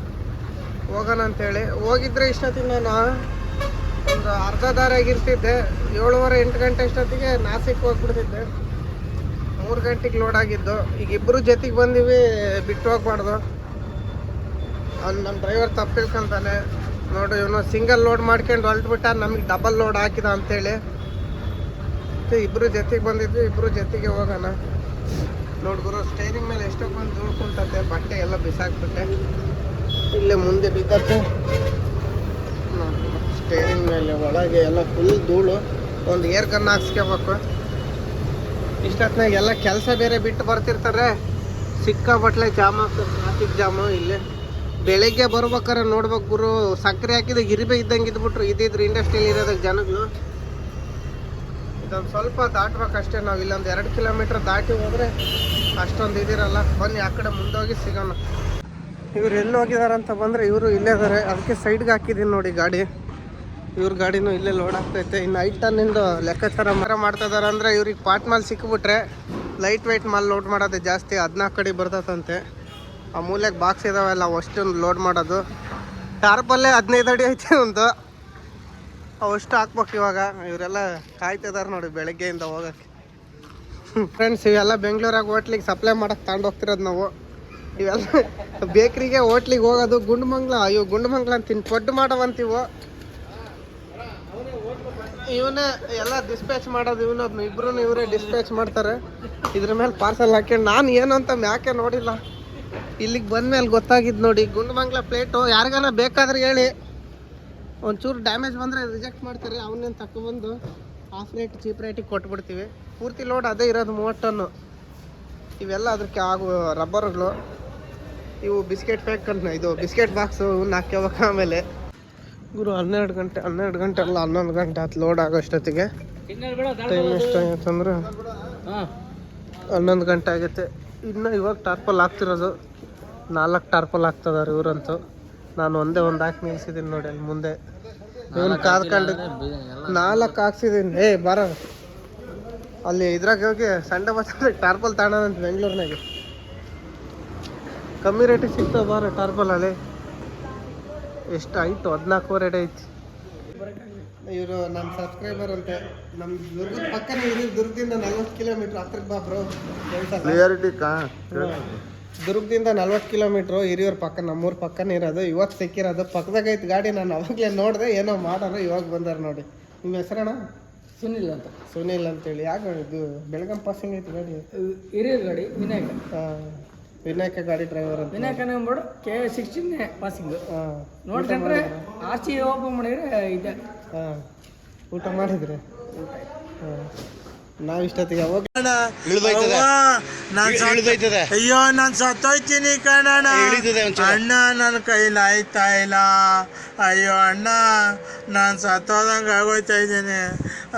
ಹೋಗೋಣ ಅಂತೇಳಿ ಹೋಗಿದ್ರೆ ಇಷ್ಟೊತ್ತಿಗೆ ನಾನು ಒಂದು ಅರ್ಧ ದಾರಿಯಾಗಿರ್ತಿದ್ದೆ. 7:30-8 ಗಂಟೆ ಅಷ್ಟೊತ್ತಿಗೆ ನಾಸಿಕ್ ಹೋಗ್ಬಿಡ್ತಿದ್ದೆ. 3 ಗಂಟೆಗೆ ಲೋಡ್ ಆಗಿದ್ದು. ಈಗ ಇಬ್ಬರು ಜೊತೆಗೆ ಬಂದೀವಿ, ಬಿಟ್ಟು ಹೋಗ್ಬಾರ್ದು. ಅವ್ನು ನಮ್ಮ ಡ್ರೈವರ್ ತಪ್ಪು ತಿಳ್ಕೊಂತಾನೆ ನೋಡು. ಇವನು ಸಿಂಗಲ್ ಲೋಡ್ ಮಾಡ್ಕೊಂಡು ಹೊಲ್ಟ್ಬಿಟ್ಟ, ನಮಗೆ ಡಬಲ್ ಲೋಡ್ ಹಾಕಿದ ಅಂತೇಳಿ. ಇಬ್ಬರು ಜೊತೆಗೆ ಬಂದಿದ್ವಿ, ಇಬ್ಬರು ಜೊತೆಗೆ ಹೋಗೋಣ. ನೋಡ್ಗುರು ಸ್ಟೈರಿಂಗ್ ಮೇಲೆ ಎಷ್ಟೋ ಬಂದು ಧೂಳು ಕುಂತತೆ. ಬಟ್ಟೆ ಎಲ್ಲ ಬಿಸಾಕ್ಬಿಟ್ಟೆ, ಇಲ್ಲೇ ಮುಂದೆ ಬಿದ್ದತ್ತೆ. ಸ್ಟೇರಿಂಗ್ ಮೇಲೆ ಒಳಗೆ ಎಲ್ಲ ಫುಲ್ ಧೂಳು. ಒಂದು ಏರ್ ಗನ್ ಹಾಕ್ಸ್ಕೋಬೇಕು. ಇಷ್ಟೊತ್ತಿನಾಗ ಎಲ್ಲ ಕೆಲಸ ಬೇರೆ ಬಿಟ್ಟು ಬರ್ತಿರ್ತಾರೆ. ಸಿಕ್ಕಾಬಟ್ಲೆ ಜಾಮ್ ಆಗ್ತದೆ, ಟ್ರಾಫಿಕ್ ಜಾಮು. ಇಲ್ಲೇ ಬೆಳಗ್ಗೆ ಬರ್ಬೇಕಾರೆ ನೋಡ್ಬೇಕು ಗುರು, ಸಕ್ಕರೆ ಹಾಕಿದ ಗಿರಿಬೆ ಇದ್ದಂಗೆ ಇದ್ಬಿಟ್ರು. ಇದ್ದಿದ್ರು ಇಂಡಸ್ಟ್ರಿಯಲ್ಲಿ ಇರೋದಕ್ಕೆ ಜನಗಳು. ಇದೊಂದು ಸ್ವಲ್ಪ ದಾಟ್ಬೇಕಷ್ಟೇ ನಾವು. ಇಲ್ಲೊಂದು 2 ಕಿಲೋಮೀಟ್ರ್ ದಾಟಿ ಹೋದರೆ ಅಷ್ಟೊಂದು ಇದಿರಲ್ಲ. ಬನ್ನಿ ಆ ಕಡೆ ಮುಂದೋಗಿ ಸಿಗೋಣ. ಇವ್ರು ಎಲ್ಲಿ ಹೋಗಿದ್ದಾರೆ ಅಂತ ಬಂದರೆ ಇವರು ಇಲ್ಲೇ ಇದ್ದಾರೆ. ಅದಕ್ಕೆ ಸೈಡ್ಗೆ ಹಾಕಿದ್ದೀನಿ ನೋಡಿ ಗಾಡಿ. ಇವ್ರ ಗಾಡಿನೂ ಇಲ್ಲೇ ಲೋಡ್ ಆಗ್ತೈತೆ. ಇನ್ನು 5 ಟನ್ನಿಂದು ಲೆಕ್ಕಾಚಾರ ಮಾಡ್ತಾ ಇದ್ದಾರೆ. ಅಂದರೆ ಇವ್ರಿಗೆ ಪಾಟ್ ಮಾಲ್ ಸಿಕ್ಕಿಬಿಟ್ರೆ ಲೈಟ್ ವೆಯ್ಟ್ ಮಾಲ್ ಲೋಡ್ ಮಾಡೋದು ಜಾಸ್ತಿ. 14 ಕಡೆ ಬರ್ತದಂತೆ. ಆ ಮೂಲೆಗೆ ಬಾಕ್ಸ್ ಇದಾವೆಲ್ಲ ಅಷ್ಟೊಂದು ಲೋಡ್ ಮಾಡೋದು. ಟಾರ್ಪಲ್ಲೇ 15 ಅಡಿ ಐತೆ ಒಂದು, ಅವಷ್ಟು ಹಾಕ್ಬೇಕು ಇವಾಗ. ಇವರೆಲ್ಲ ಕಾಯ್ತಿದ್ದಾರೆ ನೋಡಿ ಬೆಳಗ್ಗೆಯಿಂದ ಹೋಗೋಕ್ಕೆ. ಫ್ರೆಂಡ್ಸ್, ಇವೆಲ್ಲ ಬೆಂಗಳೂರಾಗ ಹೋಟ್ಲಿಗೆ ಸಪ್ಲೈ ಮಾಡೋಕ್ಕೆ ತಗೊಂಡು ಹೋಗ್ತಿರೋದು ನಾವು. ಇವೆಲ್ಲ ಬೇಕ್ರಿಗೆ ಹೋಟ್ಲಿಗೆ ಹೋಗೋದು. ಗುಂಡ್ಮಂಗ್ಲ, ಇವು ಗುಂಡ್ಮಂಗ್ಲ ಅಂತೀನಿ, ಪೊಡ್ಡು ಮಾಡೋವಂತೀವು. ಇವನೇ ಎಲ್ಲ ಡಿಸ್ಪ್ಯಾಚ್ ಮಾಡೋದು. ಇವನೊಬ್ನು ಇಬ್ರು ಇವರೇ ಡಿಸ್ಪ್ಯಾಚ್ ಮಾಡ್ತಾರೆ. ಇದ್ರ ಮೇಲೆ ಪಾರ್ಸಲ್ ಹಾಕ್ಯಂಡು ನಾನು ಏನು ಅಂತ ಮ್ಯಾಕೆ ನೋಡಿಲ್ಲ. ಇಲ್ಲಿಗೆ ಬಂದಮೇಲೆ ಗೊತ್ತಾಗಿದ್ದು ನೋಡಿ. ಗುಂಡ್ಮಂಗ್ಲ ಪ್ಲೇಟು ಯಾರಿಗಾನ ಬೇಕಾದ್ರೆ ಹೇಳಿ, ಒಂಚೂರು ಡ್ಯಾಮೇಜ್ ಬಂದರೆ ರಿಜೆಕ್ಟ್ ಮಾಡ್ತಾರೆ. ಅವನ್ನೇನು ತಗೊಬಂದು ಹಾಫ್ ರೇಟ್ ಚೀಪ್ ರೇಟಿಗೆ ಕೊಟ್ಬಿಡ್ತೀವಿ. ಪೂರ್ತಿ ಲೋಡ್ ಅದೇ ಇರೋದು 30 ಟನ್ನು. ಇವೆಲ್ಲ ಅದಕ್ಕೆ ಆಗುವ ರಬ್ಬರ್ಗಳು. ಇವು ಬಿಸ್ಕೆಟ್ ಪ್ಯಾಕ್ ಅಂತ, ಇದು ಬಿಸ್ಕೆಟ್ ಬಾಕ್ಸು ಇವನ್ನ ಹಾಕ್ಕೋಬೇಕು. ಆಮೇಲೆ ಗುರು 12 ಗಂಟೆ ಅಲ್ಲ 11 ಗಂಟೆ ಆಯ್ತು ಲೋಡ್ ಆಗೋಷ್ಟೊತ್ತಿಗೆ. ಟೈಮ್ ಎಷ್ಟಾಯ್ತಂದ್ರೆ 11 ಗಂಟೆ ಆಗೈತೆ. ಇನ್ನು ಇವಾಗ ಟಾರ್ಪಲ್ ಹಾಕ್ತಿರೋದು. 4 ಟಾರ್ಪಲ್ ಹಾಕ್ತಿದಾರೆ ಇವರಂತೂ. ನಾನು ಒಂದೇ ಒಂದು ಹಾಕಿ ನಿಲ್ಸಿದ್ದೀನಿ ನೋಡಿ ಅಲ್ಲಿ ಮುಂದೆ. ಇವನು ಕಾದ್ಕೊಂಡು 4 ಹಾಕ್ಸಿದ್ದೀನಿ. ಬಾರ ಅಲ್ಲಿ ಇದ್ರಾಗ ಹೋಗಿ ಸಂಡೆ ಬಸ್ ಟಾರ್ಪಲ್ ತಗೊಳ್ಳೋಣಂತ ಬೆಂಗಳೂರಿನಾಗೆ. ಕಮ್ಮಿ ರೇಟಿಗೆ ಸಿಗ್ತಾವೆ ಬಾರ ಟಾರ್ಪಲ್ ಅಲ್ಲಿ. ಎಷ್ಟು ಆಯಿತು? 14 ಅಡಿ ಐತಿ. ಇವರು ನಮ್ಮ ಸಬ್ಸ್ಕ್ರೈಬರ್ ಅಂತೆ. ನಮ್ಮ ದುರ್ಗದ ಪಕ್ಕನೇ ಇರೋದು. ದುರ್ಗದಿಂದ 40 ಕಿಲೋಮೀಟ್ರ್ ಹತ್ರಕ್ಕೆ ಬಾ ಬ್ರೋ. ದುರ್ಗದಿಂದ 40 ಕಿಲೋಮೀಟ್ರು ಹಿರಿಯೂರು ಪಕ್ಕ, ನಮ್ಮೂರ ಪಕ್ಕನೇ ಇರೋದು. ಇವತ್ತು ಸಿಕ್ಕಿರೋದು ಪಕ್ಕದಾಗ ಐತಿ ಗಾಡಿ. ನಾನು ಅವಾಗಲೇ ನೋಡಿದೆ, ಏನೋ ಮಾಡೋರು ಇವಾಗ ಬಂದಾರ ನೋಡಿ. ನಿಮ್ಮ ಹೆಸರಣ್ಣ? ಸುನಿಲ್ ಅಂತ. ಸುನಿಲ್ ಅಂತೇಳಿ. ಯಾಕೆ ಇದು ಬೆಳಗಾಂ ಪಾಸಿಂಗ್ ಐತಿ ಗಾಡಿ? ಹಿರಿಯೂರು ಗಾಡಿ ವಿನಾಯಕ. ವಿನಾಯಕ ಗಾಡಿ ಡ್ರೈವರ್ ಅಂತ. Vinayaka number K16 passing. ನೋಡ್ಕೊಂಡ್ರೆ ಆರ್ಚಿ ಓಪನ್ ಮಾಡಿದ್ರೆ ಇದೆ. ಊಟ ಮಾಡಿದ್ರೆ ನಾವು ಇಷ್ಟೊತ್ತಿಗೆ ಅಯ್ಯೋ ನಾನು ಸತ್ತೋಯ್ತೀನಿ ಕಣಣ್ಣ. ಅಣ್ಣ ನನ್ನ ಕೈಲಿ ಆಯ್ತಾ ಇಲ್ಲ. ಅಯ್ಯೋ ಅಣ್ಣ ನಾನು ಸತ್ತೋದಂಗೆ ಆಗೋಯ್ತಾ ಇದ್ದೀನಿ.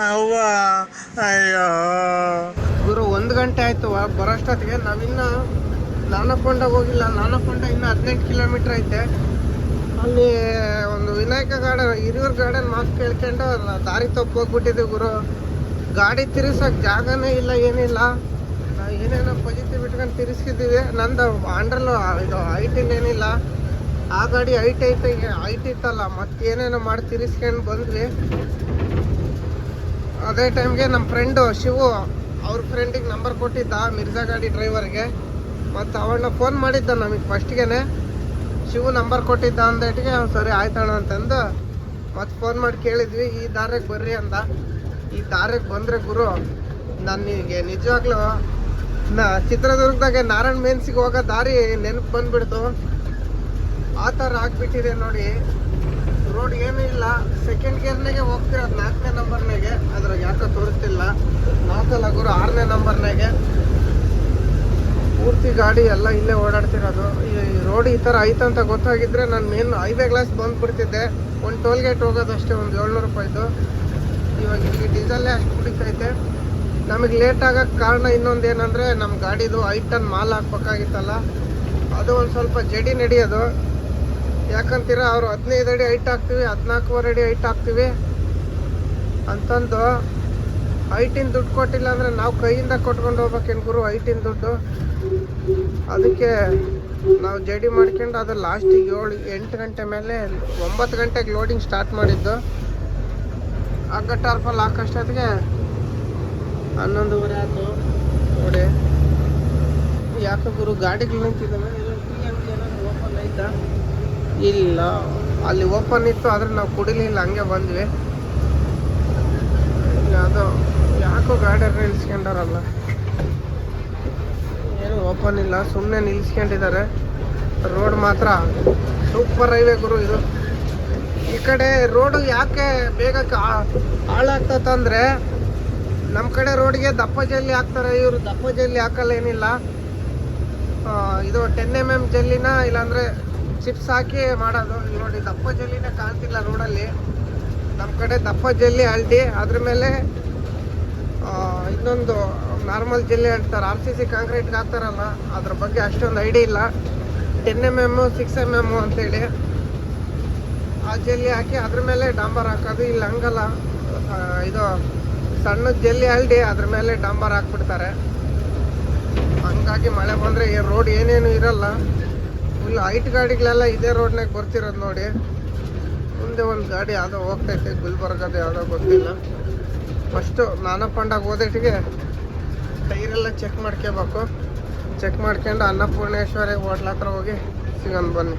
ಅವ್ವ ಅಯ್ಯೋ ಗುರು. 1 ಗಂಟೆ ಆಯ್ತು ಬರೋಷ್ಟೊತ್ತಿಗೆ. ನಾವಿನ್ನು ನಾನಕೊಂಡಾಗ ಹೋಗಿಲ್ಲ. ನಾನಕೊಂಡ ಇನ್ನು 18 ಕಿಲೋಮೀಟ್ರ್ ಐತೆ. ಅಲ್ಲಿ ಒಂದು ವಿನಾಯಕ ಗಾರ್ಡನ್, ಹಿರಿಯೂರು ಗಾರ್ಡನ್ ಮಾತು ಕೇಳ್ಕೊಂಡು ದಾರಿ ತಪ್ಪು ಹೋಗ್ಬಿಟ್ಟಿದ್ವಿ ಗುರು. ಗಾಡಿ ತಿರ್ಸೋಕೆ ಜಾಗನೇ ಇಲ್ಲ, ಏನಿಲ್ಲ. ನಾವು ಏನೇನೋ ಪಾಸಿಟಿವ್ ಇಟ್ಕೊಂಡು ತಿರ್ಸಿದ್ದೀವಿ. ನಂದು ಅಂಡ್ರಲ್ಲೂ ಇದು ಹೈಟಿಂದ ಏನಿಲ್ಲ. ಆ ಗಾಡಿ ಹೈಟ್ ಇತ್ತಲ್ಲ, ಮತ್ತೇನೇನೋ ಮಾಡಿ ತಿರ್ಸ್ಕೊಂಡು ಬಂದ್ವಿ. ಅದೇ ಟೈಮ್ಗೆ ನಮ್ಮ ಫ್ರೆಂಡು ಶಿವು ಅವ್ರ ಫ್ರೆಂಡಿಗೆ ನಂಬರ್ ಕೊಟ್ಟಿದ್ದ, ಮಿರ್ಜಾ ಗಾಡಿ ಡ್ರೈವರ್ಗೆ. ಮತ್ತು ಅವನ್ನ ಫೋನ್ ಮಾಡಿದ್ದ ನಮಗೆ ಫಸ್ಟ್ಗೆ. ಶಿವು ನಂಬರ್ ಕೊಟ್ಟಿದ್ದ ಅಂದೇಟಿಗೆ ಸರಿ ಆಯ್ತಣ್ಣ ಅಂತಂದು ಮತ್ತು ಫೋನ್ ಮಾಡಿ ಕೇಳಿದ್ವಿ. ಈ ದಾರಿಗೆ ಬರ್ರಿ ಅಂದ. ಈ ದಾರಿಗೆ ಬಂದರೆ ಗುರು ನನಗೆ ನಿಜವಾಗ್ಲೂ ಚಿತ್ರದುರ್ಗದಾಗೆ ನಾರಾಯಣ ಮೇನ್ಸಿಗೆ ಹೋಗೋ ದಾರಿ ನೆನಪು ಬಂದುಬಿಡ್ತು. ಆ ಥರ ಆಗಿಬಿಟ್ಟಿದೆ ನೋಡಿ. ರೋಡ್ ಏನೂ ಇಲ್ಲ. ಸೆಕೆಂಡ್ ಗೇರ್ನಾಗೆ ಹೋಗ್ತಿರೋದು 4ನೇ ನಂಬರ್ನಾಗೆ. ಅದ್ರಾಗ ಯಾಕೋ ತೋರಿಸ್ತಿಲ್ಲ. 4 ಗುರು 6ನೇ ನಂಬರ್ನಾಗೆ. ಪೂರ್ತಿ ಗಾಡಿ ಎಲ್ಲ ಇಲ್ಲೇ ಓಡಾಡ್ತಿರೋದು. ಈ ರೋಡ್ ಈ ಥರ ಐತಂತ ಗೊತ್ತಾಗಿದ್ರೆ ನಾನು ಮೇನ್ ಹೈವೇ ಗ್ಲಾಸ್ ಬಂದುಬಿಡ್ತಿದ್ದೆ. ಒಂದು ಟೋಲ್ ಗೇಟ್ ಹೋಗೋದಷ್ಟೇ, ಒಂದು 700 ರೂಪಾಯಿದು. ಇವಾಗ ಇಲ್ಲಿ ಡೀಸೆಲ್ಲೇ ಅಷ್ಟು ಕುಡಿತೈತೆ. ನಮಗೆ ಲೇಟ್ ಆಗೋಕ್ಕೆ ಕಾರಣ ಇನ್ನೊಂದು ಏನಂದರೆ, ನಮ್ಮ ಗಾಡಿದು 5 ಟನ್ ಮಾಲ್ ಹಾಕ್ಬೇಕಾಗಿತ್ತಲ್ಲ, ಅದು ಒಂದು ಸ್ವಲ್ಪ ಜಡಿ ನಡೆಯೋದು. ಯಾಕಂತೀರ, ಅವರು 15 ಅಡಿ ಹೈಟ್ ಹಾಕ್ತೀವಿ, 14.5 ಅಡಿ ಹೈಟ್ ಹಾಕ್ತೀವಿ ಅಂತಂದು ಹೈಟಿನ ದುಡ್ಡು ಕೊಟ್ಟಿಲ್ಲ ಅಂದರೆ ನಾವು ಕೈಯಿಂದ ಕೊಟ್ಕೊಂಡು ಹೋಗ್ಬೇಕೇನು ಗುರು ಹೈಟಿನ ದುಡ್ಡು. ಅದಕ್ಕೆ ನಾವು ಜಡಿ ಮಾಡ್ಕೊಂಡು ಅದು ಲಾಸ್ಟಿಗೆ 8 ಗಂಟೆ ಮೇಲೆ 9 ಗಂಟೆಗೆ ಲೋಡಿಂಗ್ ಸ್ಟಾರ್ಟ್ ಮಾಡಿದ್ದು. ಹಗ್ಗ ಟಾರ್ಪಲ್ ಹಾಕೋಷ್ಟೊತ್ತಿಗೆ 11:30 ಆಯಿತು ನೋಡಿ. ಯಾಕೆ ಗುರು ಗಾಡಿಗಳು ನಿಂತಿದ್ದಾವೆ. ಏನಾದ್ರು ಓಪನ್ ಆಯ್ತಾ? ಇಲ್ಲ, ಅಲ್ಲಿ ಓಪನ್ ಇತ್ತು ಆದರೆ ನಾವು ಕುಡಿಲಿಲ್ಲ, ಹಂಗೆ ಬಂದ್ವಿ. ಅದು ಯಾಕೋ ಗಾಡಿಯವ್ರು ನಿಲ್ಸ್ಕೊಂಡಾರಲ್ಲ, ಏನು ಓಪನ್ ಇಲ್ಲ, ಸುಮ್ಮನೆ ನಿಲ್ಸ್ಕೊಂಡಿದ್ದಾರೆ. ರೋಡ್ ಮಾತ್ರ ಸೂಪರ್ ಹೈವೇ ಗುರು ಇದು. ಈ ಕಡೆ ರೋಡು ಯಾಕೆ ಬೇಗ ಹಾಳಾಗ್ತಂದ್ರೆ, ನಮ್ಮ ಕಡೆ ರೋಡಿಗೆ ದಪ್ಪ ಜಲ್ಲಿ ಹಾಕ್ತಾರೆ, ಇವರು ದಪ್ಪ ಜಲ್ಲಿ ಹಾಕಲ್ಲ, ಏನಿಲ್ಲ. ಇದು 10 mm ಜಲ್ಲಿನ ಇಲ್ಲಾಂದರೆ ಚಿಪ್ಸ್ ಹಾಕಿ ಮಾಡೋದು. ನೋಡಿ ದಪ್ಪ ಜಲ್ಲಿನೇ ಕಾಣ್ತಿಲ್ಲ ರೋಡಲ್ಲಿ. ನಮ್ಮ ಕಡೆ ದಪ್ಪ ಜಲ್ಲಿ ಹಳ್ದಿ, ಅದ್ರ ಮೇಲೆ ಇನ್ನೊಂದು ನಾರ್ಮಲ್ ಜಲ್ಲಿ ಹೇಳ್ತಾರೆ, RCC ಕಾಂಕ್ರೀಟ್ಗೆ ಹಾಕ್ತಾರಲ್ಲ, ಅದ್ರ ಬಗ್ಗೆ ಅಷ್ಟೊಂದು ಐಡಿಯಾ ಇಲ್ಲ. 10 mm 6 mm ಅಂತೇಳಿ ಆ ಜಲ್ಲಿ ಹಾಕಿ ಅದ್ರ ಮೇಲೆ ಡಾಂಬರ್ ಹಾಕೋದು. ಇಲ್ಲಿ ಹಂಗಲ್ಲ, ಇದು ಸಣ್ಣದ ಜಲ್ಲಿ ಹಳ್ದಿ, ಅದ್ರ ಮೇಲೆ ಡಾಂಬರ್ ಹಾಕ್ಬಿಡ್ತಾರೆ. ಹಂಗಾಗಿ ಮಳೆ ಬಂದರೆ ಈ ರೋಡ್ ಏನೇನು ಇರಲ್ಲ. ಫುಲ್ ಹೈಟ್ ಗಾಡಿಗಳೆಲ್ಲ ಇದೇ ರೋಡ್ನಾಗ ಬರ್ತಿರೋದು ನೋಡಿ. ಮುಂದೆ ಒಂದು ಗಾಡಿ ಯಾವುದೋ ಹೋಗ್ತೈತೆ, ಗುಲ್ಬರ್ಗದ ಯಾವುದೋ ಗೊತ್ತಿಲ್ಲ. ಫಸ್ಟು ನಾನಪ್ಪಂಡಾಗ ಹೋದಟ್ಟಿಗೆ ಟೈರೆಲ್ಲ ಚೆಕ್ ಮಾಡ್ಕೋಬೇಕು. ಚೆಕ್ ಮಾಡ್ಕೊಂಡು ಅನ್ನಪೂರ್ಣೇಶ್ವರಿ ಹೋಟ್ಲ ಹತ್ರ ಹೋಗಿ ಸಿಗೋಣ ಬನ್ನಿ.